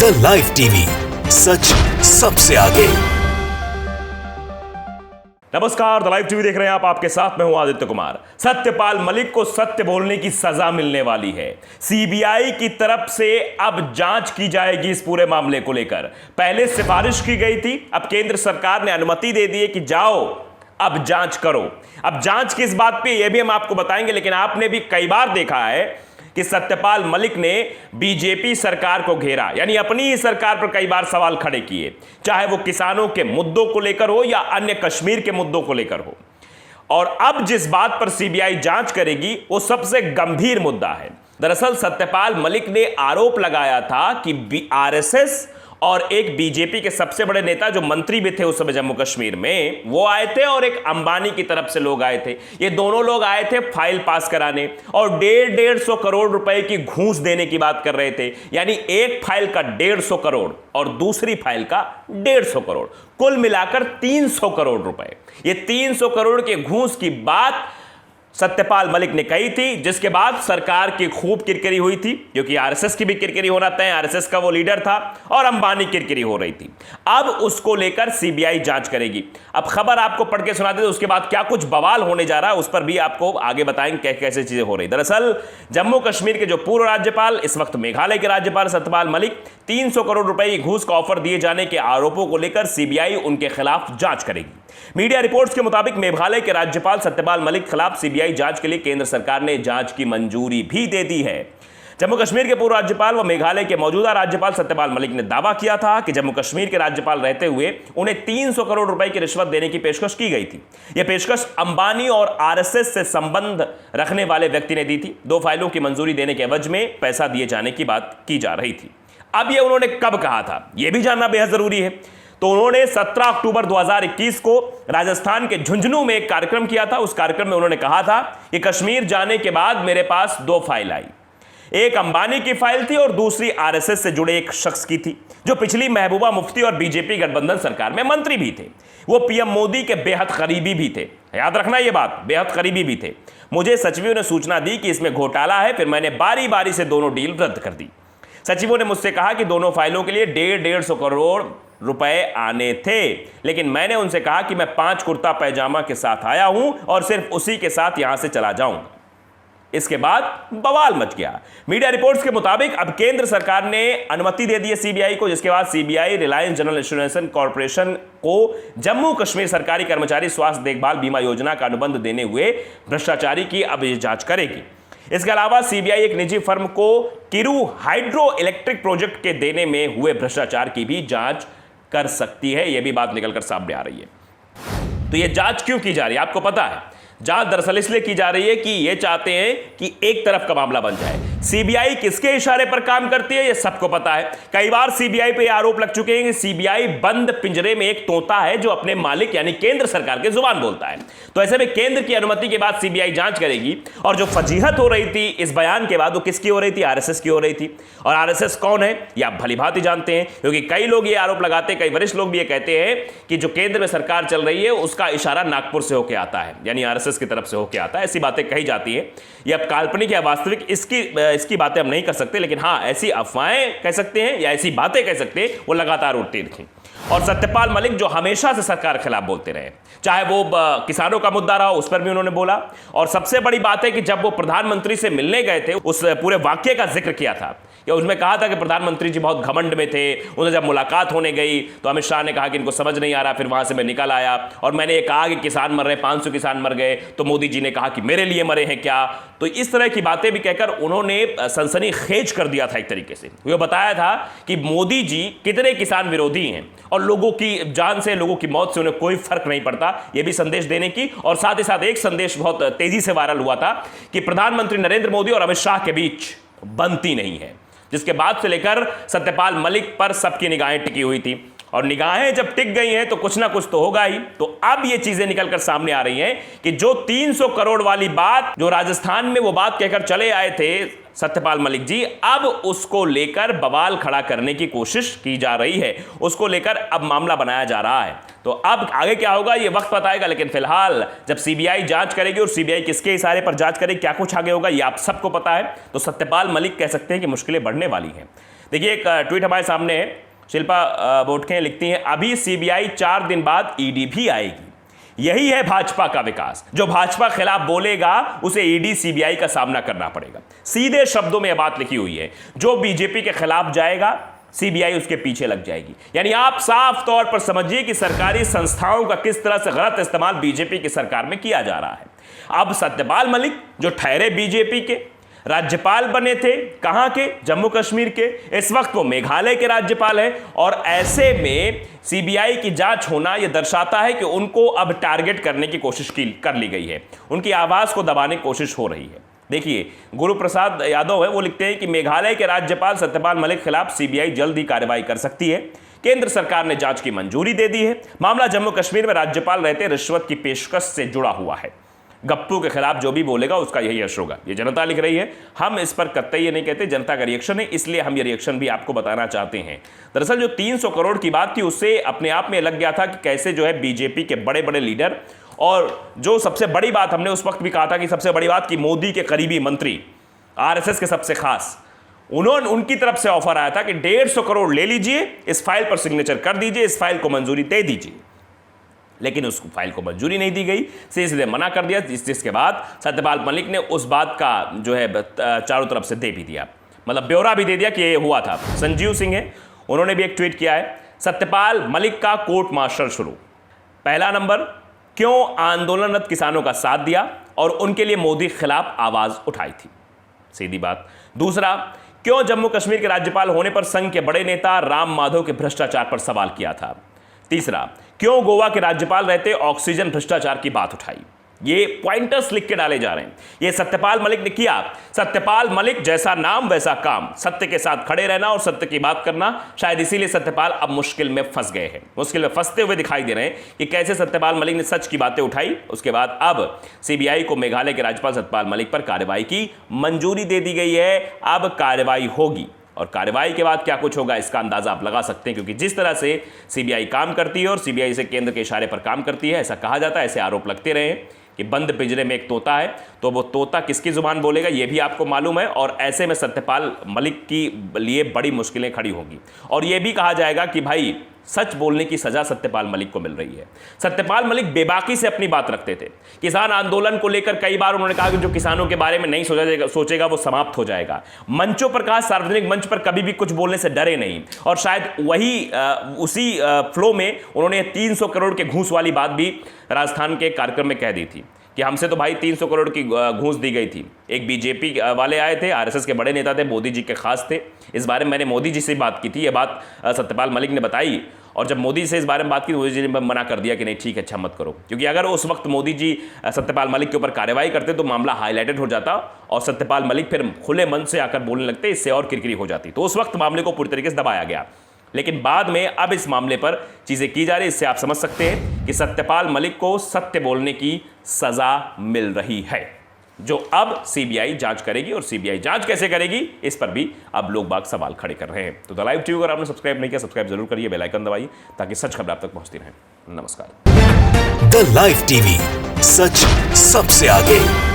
The live TV, सच सबसे आगे। नमस्कार, द लाइव टीवी देख रहे हैं आप। आपके साथ मैं हूं आदित्य कुमार। सत्यपाल मलिक को सत्य बोलने की सजा मिलने वाली है। सीबीआई की तरफ से अब जांच की जाएगी इस पूरे मामले को लेकर। पहले सिफारिश की गई थी, अब केंद्र सरकार ने अनुमति दे दी है कि जाओ अब जांच करो। अब जांच किस बात पे, यह भी हम आपको बताएंगे। लेकिन आपने भी कई बार देखा है कि सत्यपाल मलिक ने बीजेपी सरकार को घेरा, यानी अपनी ही सरकार पर कई बार सवाल खड़े किए, चाहे वो किसानों के मुद्दों को लेकर हो या अन्य कश्मीर के मुद्दों को लेकर हो। और अब जिस बात पर सीबीआई जांच करेगी वो सबसे गंभीर मुद्दा है। दरअसल सत्यपाल मलिक ने आरोप लगाया था कि आरएसएस और एक बीजेपी के सबसे बड़े नेता जो मंत्री भी थे उस समय जम्मू कश्मीर में, वो आए थे और एक अंबानी की तरफ से लोग आए थे। ये दोनों लोग आए थे फाइल पास कराने और 150 करोड़ रुपए की घूस देने की बात कर रहे थे। यानी एक फाइल का 150 करोड़ और दूसरी फाइल का 150 करोड़, कुल मिलाकर 300 करोड़ रुपए। ये 300 करोड़ के घूस की बात सत्यपाल मलिक ने कही थी, जिसके बाद सरकार की खूब किरकिरी हुई थी, क्योंकि आरएसएस की भी किरकिरी होना तय, आरएसएस का वो लीडर था, और अंबानी किरकिरी हो रही थी। अब उसको लेकर सीबीआई जांच करेगी। अब खबर आपको पढ़ के सुनाते थे, उसके बाद क्या कुछ बवाल होने जा रहा है उस पर भी आपको आगे बताएंगे क्या कैसे चीजें हो रही। दरअसल जम्मू कश्मीर के जो पूर्व राज्यपाल, इस वक्त मेघालय के राज्यपाल सत्यपाल मलिक, 300 करोड़ रुपए की घूस का ऑफर दिए जाने के आरोपों को लेकर सीबीआई उनके खिलाफ जांच करेगी। मीडिया रिपोर्ट्स के मुताबिक मेघालय के राज्यपाल सत्यपाल मलिक खिलाफ सीबीआई जांच के लिए केंद्र सरकार ने जांच की मंजूरी भी दे दी है। जम्मू कश्मीर के पूर्व राज्यपाल व मेघालय के मौजूदा राज्यपाल सत्यपाल मलिक ने दावा किया था कि जम्मू कश्मीर के राज्यपाल रहते हुए उन्हें 300 करोड़ रुपए की रिश्वत देने की पेशकश की गई थी। यह पेशकश अंबानी और आरएसएस से संबंध रखने वाले व्यक्ति ने दी थी। 2 फाइलों की मंजूरी देने के एवज में पैसा दिए जाने की बात की जा रही थी। अब यह उन्होंने कब कहा था, यह भी जानना बेहद जरूरी है। तो उन्होंने 17 अक्टूबर 2021 को राजस्थान के झुंझुनू में एक कार्यक्रम किया था। उस कार्यक्रम में उन्होंने कहा था कि कश्मीर जाने के बाद मेरे पास 2 फाइल आई, एक अंबानी की फाइल थी और दूसरी आरएसएस से जुड़े एक शख्स की थी, जो पिछली महबूबा मुफ्ती और बीजेपी गठबंधन सरकार में मंत्री भी थे। वो पीएम मोदी के बेहद करीबी भी थे, याद रखना ये बात, बेहद करीबी भी थे। मुझे सचिवों ने सूचना दी कि इसमें घोटाला है, फिर मैंने बारी बारी से दोनों डील रद्द कर दी। सचिवों ने मुझसे कहा कि दोनों फाइलों के लिए 150 करोड़ रुपए आने थे, लेकिन मैंने उनसे कहा कि मैं 5 कुर्ता पैजामा के साथ आया हूं और सिर्फ उसी के साथ यहां से चला जाऊंगा। इसके बाद बवाल मच गया। मीडिया रिपोर्ट्स के मुताबिक अब केंद्र सरकार ने अनुमति दे दी है सीबीआई को, जिसके बाद CBI Reliance general insurance corporation को जम्मू कश्मीर सरकारी कर्मचारी स्वास्थ्य देखभाल बीमा योजना का अनुबंध देने हुए भ्रष्टाचारी की अब जांच करेगी। इसके अलावा सीबीआई एक निजी फर्म को किरू हाइड्रो इलेक्ट्रिक प्रोजेक्ट के देने में हुए भ्रष्टाचार की भी जांच कर सकती है। यह भी बात निकलकर सामने आ रही है। तो यह जांच क्यों की जा रही है, आपको पता है? जांच दरअसल इसलिए की जा रही है कि यह चाहते हैं कि एक तरफ का मामला बन जाए। सीबीआई किसके इशारे पर काम करती है, यह सबको पता है। कई बार सीबीआई पे आरोप लग चुके हैं कि सीबीआई बंद पिंजरे में एक तोता है जो अपने मालिक यानी केंद्र सरकार के जुबान बोलता है। तो ऐसे में केंद्र की अनुमति के बाद सीबीआई जांच करेगी। और जो फजीहत हो रही थी इस बयान के बाद, वो किसकी हो रही थी? आरएसएस की हो रही थी। और आरएसएस कौन है ये आप भलीभांति जानते हैं, क्योंकि कई लोग ये आरोप लगाते हैं, कई वरिष्ठ लोग भी ये कहते हैं कि जो केंद्र में सरकार चल रही है उसका इशारा नागपुर से होकर आता है, यानी आरएसएस की तरफ से होकर आता है। ऐसी बातें कही जाती है। ये अब काल्पनिक या वास्तविक इसकी बातें हम नहीं कर सकते, लेकिन हाँ ऐसी अफवाहें कह सकते हैं या ऐसी बातें कह सकते हैं, वो लगातार उठती रही। और सत्यपाल मलिक जो हमेशा से सरकार के खिलाफ बोलते रहे, चाहे वो किसानों का मुद्दा रहा उस पर भी उन्होंने बोला। और सबसे बड़ी बात है कि जब वो प्रधानमंत्री से मिलने गए थे उस पूरे वाक्य का जिक्र किया था, या उसमें कहा था कि प्रधानमंत्री जी बहुत घमंड में थे। उन्हें जब मुलाकात होने गई तो अमित शाह ने कहा कि इनको समझ नहीं आ रहा, फिर वहां से मैं निकल आया और मैंने ये कहा कि किसान मर रहे, 500 किसान मर गए, तो मोदी जी ने कहा कि मेरे लिए मरे हैं क्या? तो इस तरह की बातें भी कहकर उन्होंने सनसनीखेज कर दिया था एक तरीके से। वो बताया था कि मोदी जी कितने किसान विरोधी हैं और लोगों की जान से, लोगों की मौत से उन्हें कोई फर्क नहीं पड़ता, यह भी संदेश देने की। और साथ ही साथ एक संदेश बहुत तेजी से वायरल हुआ था कि प्रधानमंत्री नरेंद्र मोदी और अमित शाह के बीच बनती नहीं है, जिसके बाद से लेकर सत्यपाल मलिक पर सबकी निगाहें टिकी हुई थी। और निगाहें जब टिक गई हैं तो कुछ ना कुछ तो होगा ही। तो अब ये चीजें निकलकर सामने आ रही हैं कि जो 300 करोड़ वाली बात, जो राजस्थान में वो बात कहकर चले आए थे सत्यपाल मलिक जी, अब उसको लेकर बवाल खड़ा करने की कोशिश की जा रही है, उसको लेकर अब मामला बनाया जा रहा है। तो अब आगे क्या होगा ये वक्त बताएगा, लेकिन फिलहाल जब सीबीआई जांच करेगी और सीबीआई किसके इशारे पर जांच करेगी, क्या कुछ आगे होगा ये आप सबको पता है। तो सत्यपाल मलिक कह सकते हैं कि मुश्किलें बढ़ने वाली हैं। देखिए एक ट्वीट हमारे सामने है, शिल्पा बोटके लिखती हैं, अभी सीबीआई 4 दिन बाद ईडी भी आएगी। यही है भाजपा का विकास। जो भाजपा खिलाफ बोलेगा उसे ईडी सीबीआई का सामना करना पड़ेगा। सीधे शब्दों में यह बात लिखी हुई है, जो बीजेपी के खिलाफ जाएगा सीबीआई उसके पीछे लग जाएगी। यानी आप साफ तौर पर समझिए कि सरकारी संस्थाओं का किस तरह से गलत इस्तेमाल बीजेपी की सरकार में किया जा रहा है। अब सत्यपाल मलिक जो ठहरे बीजेपी के राज्यपाल बने थे, कहां के? जम्मू कश्मीर के। इस वक्त वो मेघालय के राज्यपाल हैं और ऐसे में सीबीआई की जांच होना यह दर्शाता है कि उनको अब टारगेट करने की कोशिश कर ली गई है, उनकी आवाज को दबाने की कोशिश हो रही है। देखिए गुरु प्रसाद यादव है, वो लिखते हैं कि मेघालय के राज्यपाल सत्यपाल मलिक के खिलाफ सीबीआई जल्द ही कार्रवाई कर सकती है। केंद्र सरकार ने जांच की मंजूरी दे दी है। मामला जम्मू कश्मीर में राज्यपाल रहते रिश्वत की पेशकश से जुड़ा हुआ है। गप्पू के खिलाफ जो भी बोलेगा उसका यही यश होगा। ये जनता लिख रही है, हम इस पर कतई ये नहीं कहते, जनता का रिएक्शन है, इसलिए हम ये रिएक्शन भी आपको बताना चाहते हैं। दरअसल जो 300 करोड़ की बात थी उससे अपने आप में लग गया था कि कैसे जो है बीजेपी के बड़े बड़े लीडर, और जो सबसे बड़ी बात हमने उस वक्त भी कहा था कि सबसे बड़ी बात कि मोदी के करीबी मंत्री, आरएसएस के सबसे खास, उनकी तरफ से ऑफर आया था कि 150 करोड़ ले लीजिए, इस फाइल पर सिग्नेचर कर दीजिए, इस फाइल को मंजूरी दे दीजिए। लेकिन उस फाइल को मंजूरी नहीं दी गई, सीधे मना कर दिया, जिसके बाद सत्यपाल मलिक ने उस बात का जो है चारों तरफ से दे भी दिया, मतलब ब्यौरा भी दे दिया कि ये हुआ था। संजीव सिंह है, उन्होंने भी एक ट्वीट किया है, सत्यपाल मलिक का कोर्ट मार्शल शुरू। पहला नंबर, क्यों आंदोलनरत किसानों का साथ दिया और उनके लिए मोदी खिलाफ आवाज उठाई थी, सीधी बात। दूसरा, क्यों जम्मू कश्मीर के राज्यपाल होने पर संघ के बड़े नेता राम माधव के भ्रष्टाचार पर सवाल किया था। तीसरा, क्यों गोवा के राज्यपाल रहते ऑक्सीजन भ्रष्टाचार की बात उठाई। ये पॉइंटर्स लिख के डाले जा रहे हैं, ये सत्यपाल मलिक ने किया। सत्यपाल मलिक जैसा नाम वैसा काम, सत्य के साथ खड़े रहना और सत्य की बात करना। शायद इसीलिए सत्यपाल अब मुश्किल में फंस गए हैं, मुश्किल में फंसते हुए दिखाई दे रहे हैं कि कैसे सत्यपाल मलिक ने सच की बातें उठाई। उसके बाद अब सीबीआई को मेघालय के राज्यपाल सत्यपाल मलिक पर कार्रवाई की मंजूरी दे दी गई है। अब कार्रवाई होगी और कार्रवाई के बाद क्या कुछ होगा इसका अंदाजा आप लगा सकते हैं, क्योंकि जिस तरह से सीबीआई काम करती है और सीबीआई से केंद्र के इशारे पर काम करती है, ऐसा कहा जाता है, ऐसे आरोप लगते रहे कि बंद पिंजरे में एक तोता है, तो वो तोता किसकी जुबान बोलेगा ये भी आपको मालूम है। और ऐसे में सत्यपाल मलिक की लिए बड़ी मुश्किलें खड़ी होंगी और ये भी कहा जाएगा कि भाई सच बोलने की सजा सत्यपाल मलिक को मिल रही है। सत्यपाल मलिक बेबाकी से अपनी बात रखते थे। किसान आंदोलन को लेकर कई बार उन्होंने कहा कि जो किसानों के बारे में नहीं सोचेगा वो समाप्त हो जाएगा। मंचों पर कहा, सार्वजनिक मंच पर कभी भी कुछ बोलने से डरे नहीं, और शायद वही उसी फ्लो में उन्होंने 300 करोड़ के घूस वाली बात भी राजस्थान के कार्यक्रम में कह दी थी कि हमसे तो भाई 300 करोड़ की घूस दी गई थी। एक बीजेपी वाले आए थे, आरएसएस के बड़े नेता थे, मोदी जी के खास थे। इस बारे में मैंने मोदी जी से बात की थी, ये बात सत्यपाल मलिक ने बताई, और जब मोदी से इस बारे में बात की, मोदी जी ने मना कर दिया कि नहीं ठीक है, अच्छा मत करो, क्योंकि अगर उस वक्त मोदी जी सत्यपाल मलिक के ऊपर कार्रवाई करते तो मामला हाईलाइटेड हो जाता और सत्यपाल मलिक फिर खुले मन से आकर बोलने लगते, इससे और किरकिरी हो जाती। तो उस वक्त मामले को पूरी तरीके से दबाया गया, लेकिन बाद में अब इस मामले पर चीजें की जा रही। इससे आप समझ सकते हैं कि सत्यपाल मलिक को सत्य बोलने की सजा मिल रही है, जो अब सीबीआई जांच करेगी। और सीबीआई जांच कैसे करेगी इस पर भी अब लोग बाग सवाल खड़े कर रहे हैं। तो द लाइव टीवी अगर आपने सब्सक्राइब नहीं किया, सब्सक्राइब जरूर करिए, बेल आइकन दबाइए ताकि सच खबर आप तक पहुंचती रहे। नमस्कार। द लाइव टीवी, सच सबसे आगे।